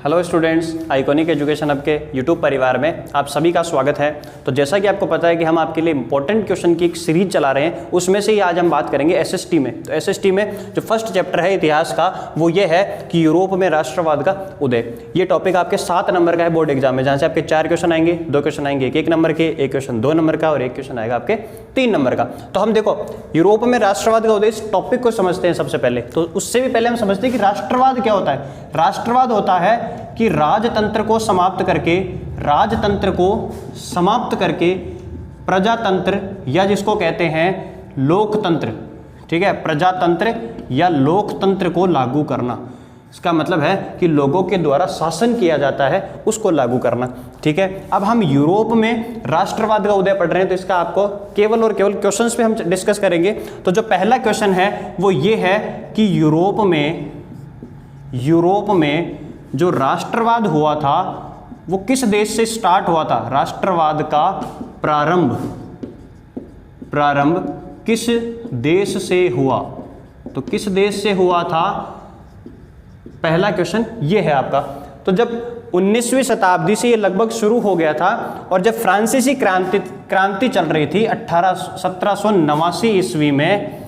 Hello students, iconic education hub के YouTube परिवार में आप सभी का स्वागत है। तो जैसा कि आपको पता है कि हम आपके लिए इंपॉर्टेंट क्वेश्चन की एक सीरीज चला रहे हैं, उसमें से ही आज हम बात करेंगे एसएसटी में। तो एसएसटी में जो फर्स्ट चैप्टर है इतिहास का, वो ये है कि यूरोप में राष्ट्रवाद का उदय। ये टॉपिक आपके 7 नंबर का है बोर्ड एग्जाम में, जहाँ से आपके 4 क्वेश्चन आएंगे, 2 क्वेश्चन आएंगे 1 नंबर के, 1 क्वेश्चन 2 नंबर का और 1 क्वेश्चन आएगा आपके 3 नंबर का। तो हम देखो यूरोप में राष्ट्रवाद का उदय, इस टॉपिक को समझते हैं सबसे पहले। तो उससे भी पहले हम समझते हैं कि राष्ट्रवाद क्या होता है। राष्ट्रवाद होता है कि राजतंत्र को समाप्त करके प्रजातंत्र या जिसको कहते हैं लोकतंत्र, ठीक है, प्रजातंत्र या लोकतंत्र को लागू करना। इसका मतलब है कि लोगों के द्वारा शासन किया जाता है, उसको लागू करना। ठीक है, अब हम यूरोप में राष्ट्रवाद का उदय पढ़ रहे हैं, तो इसका आपको केवल और केवल क्वेश्चंस पे हम डिस्कस करेंगे। तो जो पहला क्वेश्चन है वो ये है कि यूरोप में जो राष्ट्रवाद हुआ था वो किस देश से स्टार्ट हुआ था। राष्ट्रवाद का प्रारंभ किस देश से हुआ, तो किस देश से हुआ था, पहला क्वेश्चन ये है आपका। तो जब 19वीं शताब्दी से ये लगभग शुरू हो गया था, और जब फ्रांसीसी क्रांति चल रही थी 1789 ईस्वी में,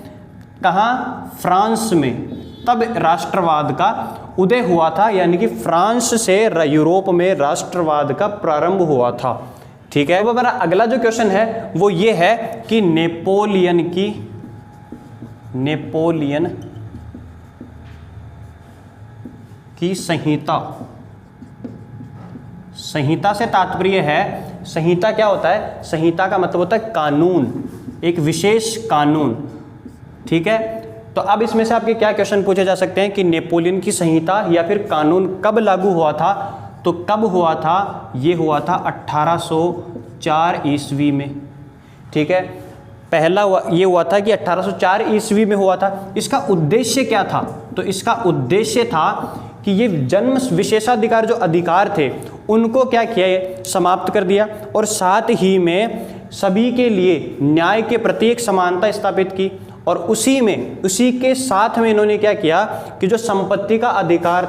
कहाँ, फ्रांस में, तब राष्ट्रवाद का उदय हुआ था, यानी कि फ्रांस से यूरोप में राष्ट्रवाद का प्रारंभ हुआ था। ठीक है, अब हमारा अगला जो क्वेश्चन है वो ये है कि नेपोलियन की संहिता से तात्पर्य है, संहिता क्या होता है, संहिता का मतलब होता है कानून, एक विशेष कानून। ठीक है, तो अब इसमें से आपके क्या क्वेश्चन पूछे जा सकते हैं कि नेपोलियन की संहिता या फिर कानून कब लागू हुआ था। तो कब हुआ था, ये हुआ था 1804 ईस्वी में। ठीक है, पहला ये हुआ था कि 1804 ईस्वी में हुआ था। इसका उद्देश्य क्या था, तो इसका उद्देश्य था कि ये जन्म विशेषाधिकार जो अधिकार थे उनको क्या किया, समाप्त कर दिया, और साथ ही में सभी के लिए न्याय के प्रति एक समानता स्थापित की। और उसी के साथ में इन्होंने क्या किया कि जो संपत्ति का अधिकार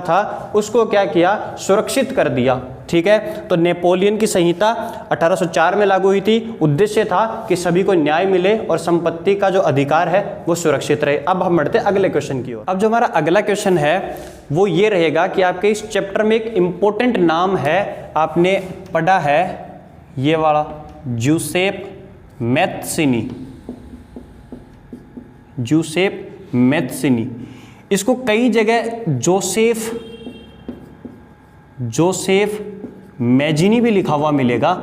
था उसको क्या किया, सुरक्षित कर दिया। ठीक है, तो नेपोलियन की संहिता 1804 में लागू हुई थी। उद्देश्य था कि सभी को न्याय मिले और संपत्ति का जो अधिकार है वो सुरक्षित रहे। अब हम बढ़ते अगले क्वेश्चन की ओर। अब जो हमारा अगला क्वेश्चन है वो ये रहेगा कि आपके इस चैप्टर में एक इंपॉर्टेंट नाम है, आपने पढ़ा है ये वाला, जूसेप मैत्सिनी। इसको कई जगह जोसेफ मैजिनी भी लिखा हुआ मिलेगा,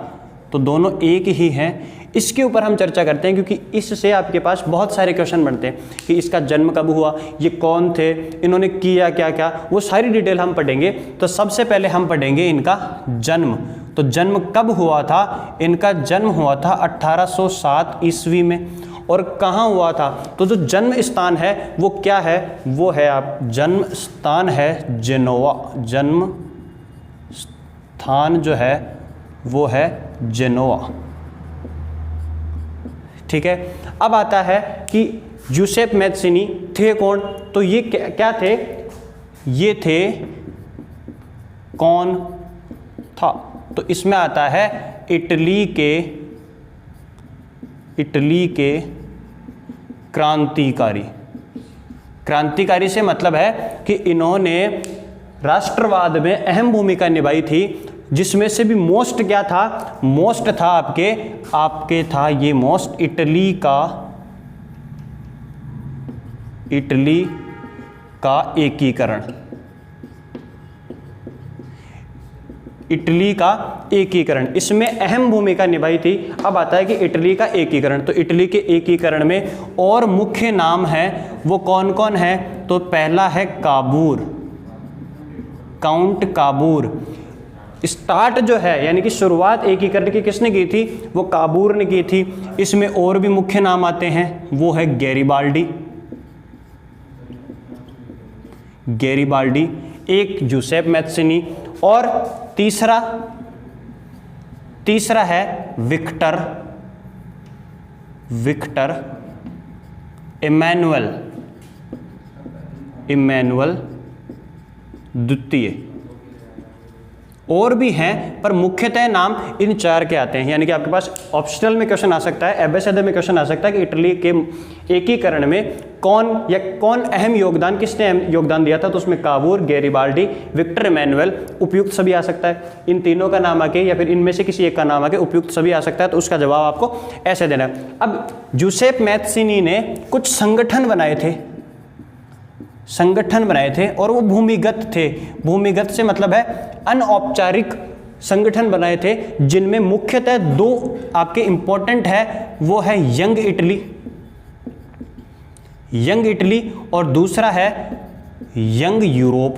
तो दोनों एक ही हैं। इसके ऊपर हम चर्चा करते हैं क्योंकि इससे आपके पास बहुत सारे क्वेश्चन बनते हैं कि इसका जन्म कब हुआ, ये कौन थे, इन्होंने किया क्या क्या, वो सारी डिटेल हम पढ़ेंगे। तो सबसे पहले हम पढ़ेंगे इनका जन्म। तो जन्म कब हुआ था, इनका जन्म हुआ था 1807 ईस्वी में। और कहाँ हुआ था, तो जो जन्म स्थान है वो क्या है, वो है आप, जन्म स्थान है जेनोवा। जन्म स्थान जो है वो है जेनोवा। ठीक है, अब आता है कि जूसेप मैत्सिनी थे कौन, तो ये क्या थे, ये थे, कौन था, तो इसमें आता है इटली के क्रांतिकारी से मतलब है कि इन्होंने राष्ट्रवाद में अहम भूमिका निभाई थी, जिसमें से भी मोस्ट क्या था, मोस्ट था आपके था ये मोस्ट इटली का एकीकरण, इसमें अहम भूमिका निभाई थी। अब आता है कि इटली का एकीकरण, तो इटली के एकीकरण में और मुख्य नाम है वो कौन कौन है, तो पहला है काउंट काबूर। स्टार्ट जो है यानी कि शुरुआत एकीकरण की किसने की थी, वो काबूर ने की थी। इसमें और भी मुख्य नाम आते हैं, वो है गैरिबाल्डी, एक जूसेप मैत्सिनी, और तीसरा है विक्टर इमैनुअल द्वितीय। और भी हैं पर मुख्यतः नाम इन 4 के आते हैं। यानी कि आपके पास ऑप्शनल में क्वेश्चन आ सकता है, एबीसीडी में क्वेश्चन आ सकता है कि इटली के एकीकरण में कौन अहम योगदान, किसने अहम योगदान दिया था, तो उसमें कावूर, गैरिबाल्डी, विक्टर इमैनुअल, उपयुक्त सभी आ सकता है। इन तीनों का नाम आके या फिर इनमें से किसी एक का नाम आके उपयुक्त सभी आ सकता है। तो उसका जवाब आपको ऐसे देना है। अब जूसेप मैत्सिनी ने कुछ संगठन बनाए थे और वो भूमिगत थे। भूमिगत से मतलब है अनौपचारिक संगठन बनाए थे, जिनमें मुख्यतः 2 आपके इंपॉर्टेंट है, वो है यंग इटली और दूसरा है यंग यूरोप।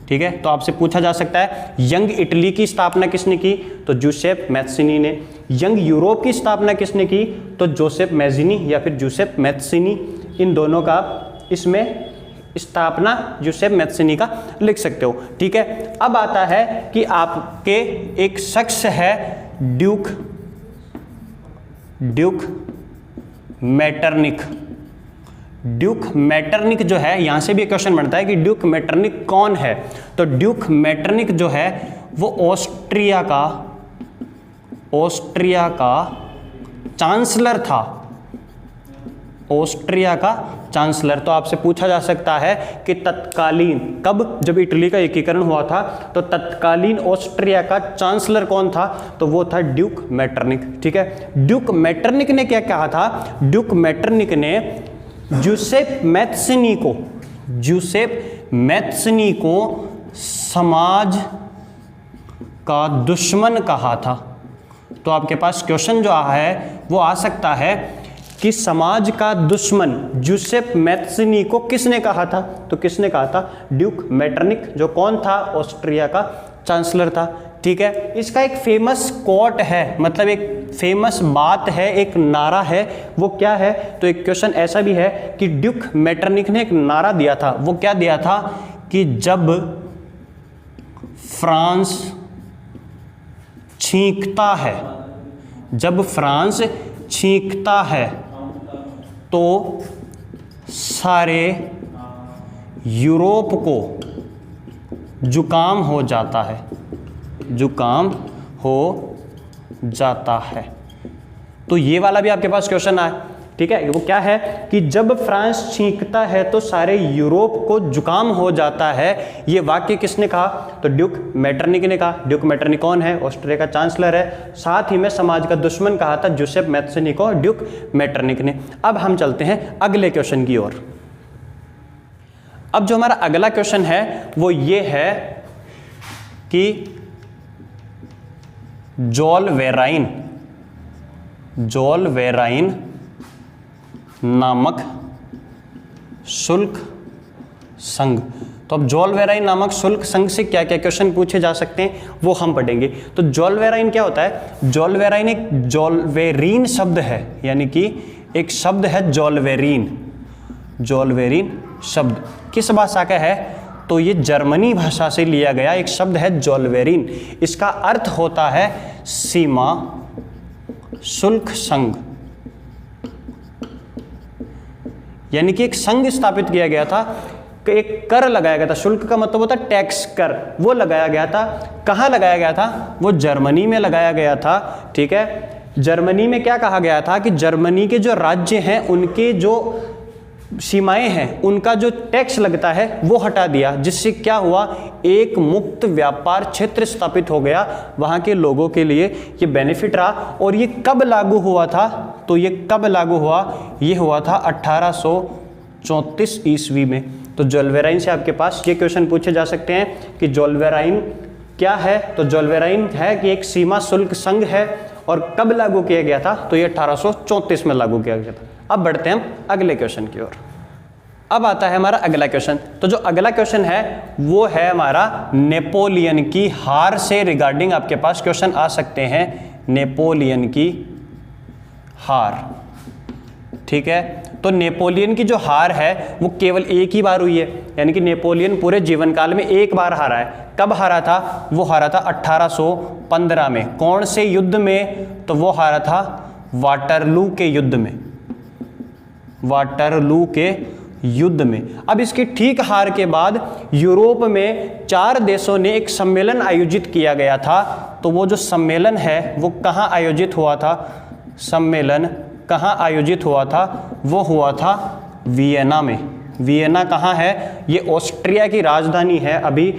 ठीक है, तो आपसे पूछा जा सकता है यंग इटली की स्थापना किसने की, तो जूसेप मैत्सिनी ने। यंग यूरोप की स्थापना किसने की, तो जोसेफ मैज़िनी या फिर जूसेप मैत्सिनी। इन दोनों का इसमें स्थापना जूसेप मैत्सिनी का लिख सकते हो। ठीक है, अब आता है कि आपके एक शख्स है ड्यूक मैटरनिक। ड्यूक मैटरनिक जो है, यहां से भी क्वेश्चन बनता है कि ड्यूक मैटरनिक कौन है। तो ड्यूक मैटरनिक जो है वो ऑस्ट्रिया का चांसलर था। ऑस्ट्रिया का चांसलर। तो आपसे पूछा जा सकता है कि तत्कालीन, कब, जब इटली का एकीकरण हुआ था, तो तत्कालीन ऑस्ट्रिया का चांसलर कौन था, तो वो था ड्यूक मैटरनिक। ठीक है, ड्यूक मैटरनिक ने क्या कहा था, ड्यूक मैटरनिक ने जूसेप मैत्सिनी को समाज का दुश्मन कहा था। तो आपके पास क्वेश्चन जो है वो आ सकता है कि समाज का दुश्मन जूसेप मैत्सिनी को किसने कहा था, तो किसने कहा था, ड्यूक मैटरनिक, जो कौन था, ऑस्ट्रिया का चांसलर था। ठीक है, इसका एक फेमस कोट है, मतलब एक फेमस बात है, एक नारा है। वो क्या है, तो एक क्वेश्चन ऐसा भी है कि ड्यूक मैटरनिक ने एक नारा दिया था। वो क्या दिया था कि जब फ्रांस छींकता है तो सारे यूरोप को जुकाम हो जाता है। तो ये वाला भी आपके पास क्वेश्चन आया। ठीक है, वो क्या है कि जब फ्रांस छींकता है तो सारे यूरोप को जुकाम हो जाता है। ये वाक्य किसने कहा, तो ड्यूक मैटरनिक ने कहा। ड्यूक मैटरनिक कौन है, ऑस्ट्रिया का चांसलर है। साथ ही में समाज का दुश्मन कहा था जूसेप मैत्सिनी को ड्यूक मैटरनिक ने। अब हम चलते हैं अगले क्वेश्चन की ओर। अब जो हमारा अगला क्वेश्चन है वो ये है कि जॉल वेराइन नामक शुल्क संघ। तो अब जॉल वेराइन नामक शुल्क संघ से क्या क्या क्वेश्चन पूछे जा सकते हैं वो हम पढ़ेंगे। तो जॉल वेराइन क्या होता है, जॉल वेराइन एक जॉलवेरीन शब्द है, यानी कि एक शब्द है जॉलवेरीन शब्द किस भाषा का है, तो ये जर्मनी भाषा से लिया गया एक शब्द है जॉलवेरीन। इसका अर्थ होता है सीमा शुल्क संघ, यानी कि एक संघ स्थापित किया गया था, एक कर लगाया गया था। शुल्क का मतलब होता है टैक्स, कर, वो लगाया गया था। कहाँ लगाया गया था, वो जर्मनी में लगाया गया था। ठीक है, जर्मनी में क्या कहा गया था कि जर्मनी के जो राज्य हैं उनके जो सीमाएं हैं उनका जो टैक्स लगता है वो हटा दिया, जिससे क्या हुआ, एक मुक्त व्यापार क्षेत्र स्थापित हो गया वहाँ के लोगों के लिए। ये बेनिफिट रहा। और ये कब लागू हुआ था, तो ये कब लागू हुआ, ये हुआ था 1834 ईस्वी में। तो जॉलवेराइन से आपके पास ये क्वेश्चन पूछे जा सकते हैं कि जॉलवेराइन क्या है, तो जॉलवेराइन है कि एक सीमा शुल्क संघ है। और कब लागू किया गया था, तो ये 1834 में लागू किया गया था। अब बढ़ते हैं हम अगले क्वेश्चन की ओर। अब आता है हमारा अगला क्वेश्चन। तो जो अगला क्वेश्चन है वो है हमारा नेपोलियन की हार से रिगार्डिंग आपके पास क्वेश्चन आ सकते हैं। नेपोलियन की हार, ठीक है। तो नेपोलियन की जो हार है वो केवल एक ही बार हुई है, यानी कि नेपोलियन पूरे जीवन काल में एक बार हारा है। कब हारा था, वो हारा था 1815 में। कौन से युद्ध में, तो वो हारा था वाटरलू के युद्ध में। वाटरलू के युद्ध में। अब इसकी ठीक हार के बाद यूरोप में 4 देशों ने एक सम्मेलन आयोजित किया गया था। तो वो जो सम्मेलन है वो कहाँ आयोजित हुआ था? सम्मेलन कहाँ आयोजित हुआ था? वो हुआ था वियना में। वियना कहाँ है? ये ऑस्ट्रिया की राजधानी है अभी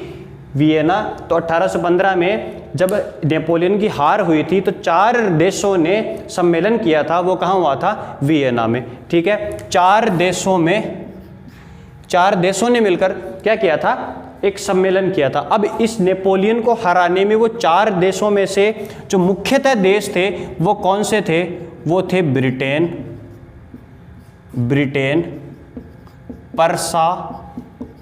वियना। तो 1815 में जब नेपोलियन की हार हुई थी तो 4 देशों ने सम्मेलन किया था, वो कहाँ हुआ था? वियना में। ठीक है, 4 देशों ने मिलकर क्या किया था? एक सम्मेलन किया था। अब इस नेपोलियन को हराने में वो 4 देशों में से जो मुख्यतः देश थे वो कौन से थे? वो थे ब्रिटेन, पर्सा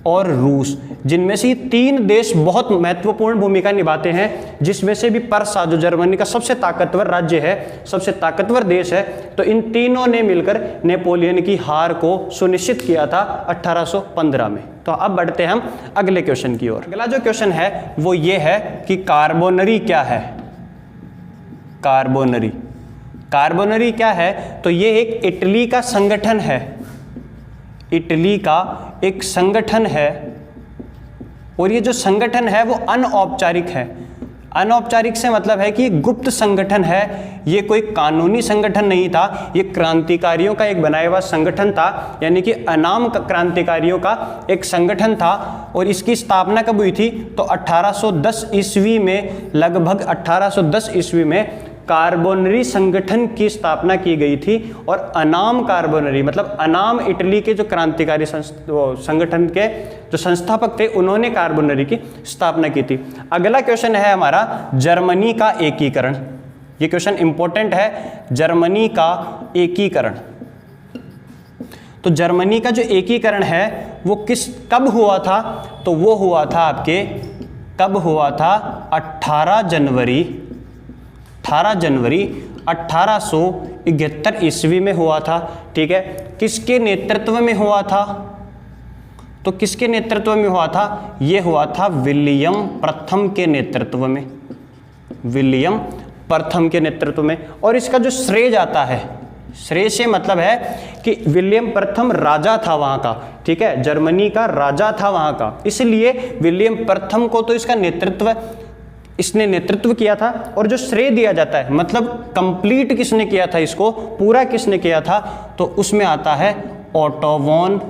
और रूस, जिनमें से 3 देश बहुत महत्वपूर्ण भूमिका निभाते हैं, जिसमें से भी पर्सा जो जर्मनी का सबसे ताकतवर राज्य है, सबसे ताकतवर देश है। तो इन तीनों ने मिलकर नेपोलियन की हार को सुनिश्चित किया था 1815 में। तो अब बढ़ते हैं हम अगले क्वेश्चन की ओर। अगला जो क्वेश्चन है वो ये है कि कार्बोनरी क्या है? कार्बोनरी क्या है? तो ये एक इटली का संगठन है, इटली का एक संगठन है, और ये जो संगठन है वो अनौपचारिक है। अनौपचारिक से मतलब है कि गुप्त संगठन है, ये कोई कानूनी संगठन नहीं था, ये क्रांतिकारियों का एक बनाया हुआ संगठन था, यानी कि अनाम क्रांतिकारियों का एक संगठन था। और इसकी स्थापना कब हुई थी? तो 1810 ईस्वी में, लगभग 1810 ईस्वी में कार्बोनरी संगठन की स्थापना की गई थी। और अनाम कार्बोनरी मतलब अनाम इटली के जो क्रांतिकारी संगठन के जो संस्थापक थे उन्होंने कार्बोनरी की स्थापना की थी। अगला क्वेश्चन है हमारा जर्मनी का एकीकरण। ये क्वेश्चन इंपॉर्टेंट है, जर्मनी का एकीकरण। तो जर्मनी का जो एकीकरण है वो कब हुआ था? तो वो हुआ था आपके, कब हुआ था? 18 जनवरी 1871 ईस्वी में हुआ था। ठीक है, किसके नेतृत्व में हुआ था? तो किसके नेतृत्व में हुआ था? ये हुआ था विलियम प्रथम के नेतृत्व में, विलियम प्रथम के नेतृत्व में। और इसका जो श्रेय जाता है, श्रेय से मतलब है कि विलियम प्रथम राजा था वहाँ का। ठीक है, जर्मनी का राजा था वहाँ का, इसलिए विलियम प्रथम को तो इसका इसने नेतृत्व किया था। और जो श्रेय दिया जाता है मतलब कंप्लीट किसने किया था, इसको पूरा किसने किया था? तो उसमें आता है ओटो वॉन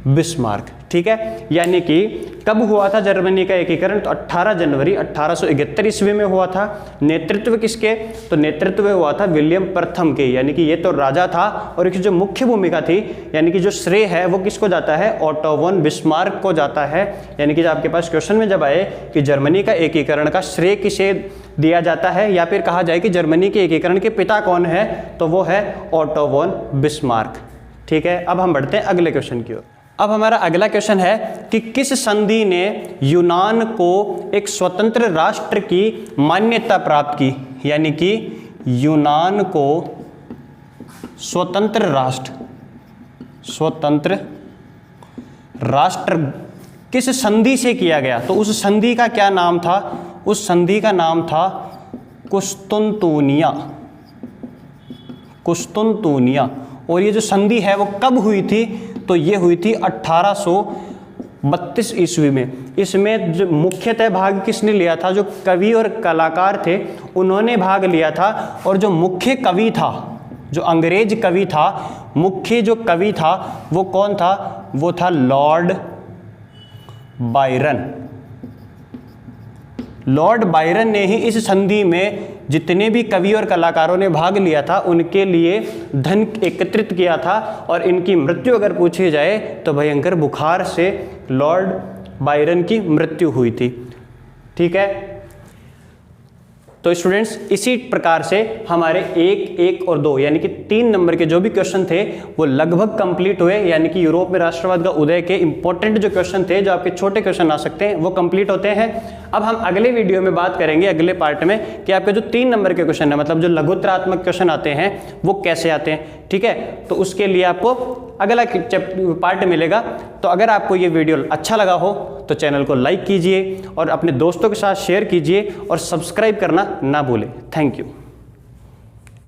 बिस्मार्क। ठीक है, यानी कि कब हुआ था जर्मनी का एकीकरण? तो 18 जनवरी 1871 ईस्वी में हुआ था। नेतृत्व किसके? तो नेतृत्व हुआ था विलियम प्रथम के, यानी कि ये तो राजा था। और इसकी जो मुख्य भूमिका थी, यानी कि जो श्रेय है वो किसको जाता है? ओटो वॉन बिस्मार्क को जाता है। यानी कि आपके पास क्वेश्चन में जब आए कि जर्मनी का एकीकरण का श्रेय किसे दिया जाता है, या फिर कहा जाए कि जर्मनी के एकीकरण के पिता कौन है, तो वो है ओटो वॉन बिस्मार्क। ठीक है, अब हम बढ़ते हैं अगले क्वेश्चन की ओर। अब हमारा अगला क्वेश्चन है कि किस संधि ने यूनान को एक स्वतंत्र राष्ट्र की मान्यता प्राप्त की? यानी कि यूनान को स्वतंत्र राष्ट्र किस संधि से किया गया? तो उस संधि का क्या नाम था? उस संधि का नाम था कुस्तुनतूनिया। और ये जो संधि है वो कब हुई थी? तो ये हुई थी 1832 ईस्वी में। इसमें जो मुख्यतः भाग किसने लिया था? जो कवि और कलाकार थे उन्होंने भाग लिया था। और जो मुख्य कवि था, जो अंग्रेज कवि था, मुख्य जो कवि था वो कौन था? वो था लॉर्ड बायरन। लॉर्ड बायरन ने ही इस संधि में जितने भी कवि और कलाकारों ने भाग लिया था उनके लिए धन एकत्रित किया था। और इनकी मृत्यु अगर पूछी जाए तो भयंकर बुखार से लॉर्ड बायरन की मृत्यु हुई थी। ठीक है, तो स्टूडेंट्स इसी प्रकार से हमारे 1, 1 और 2 यानी कि 3 नंबर के जो भी क्वेश्चन थे वो लगभग कंप्लीट हुए। यानी कि यूरोप में राष्ट्रवाद का उदय के इंपॉर्टेंट जो क्वेश्चन थे, जो आपके छोटे क्वेश्चन आ सकते हैं, वो कंप्लीट होते हैं। अब हम अगले वीडियो में बात करेंगे, अगले पार्ट में, कि आपके जो 3 नंबर के क्वेश्चन है, मतलब जो लघुत्तरात्मक क्वेश्चन आते हैं वो कैसे आते हैं। ठीक है, तो उसके लिए आपको अगला पार्ट मिलेगा। तो अगर आपको ये वीडियो अच्छा लगा हो तो चैनल को लाइक कीजिए और अपने दोस्तों के साथ शेयर कीजिए और सब्सक्राइब करना ना भूलें। Thank you.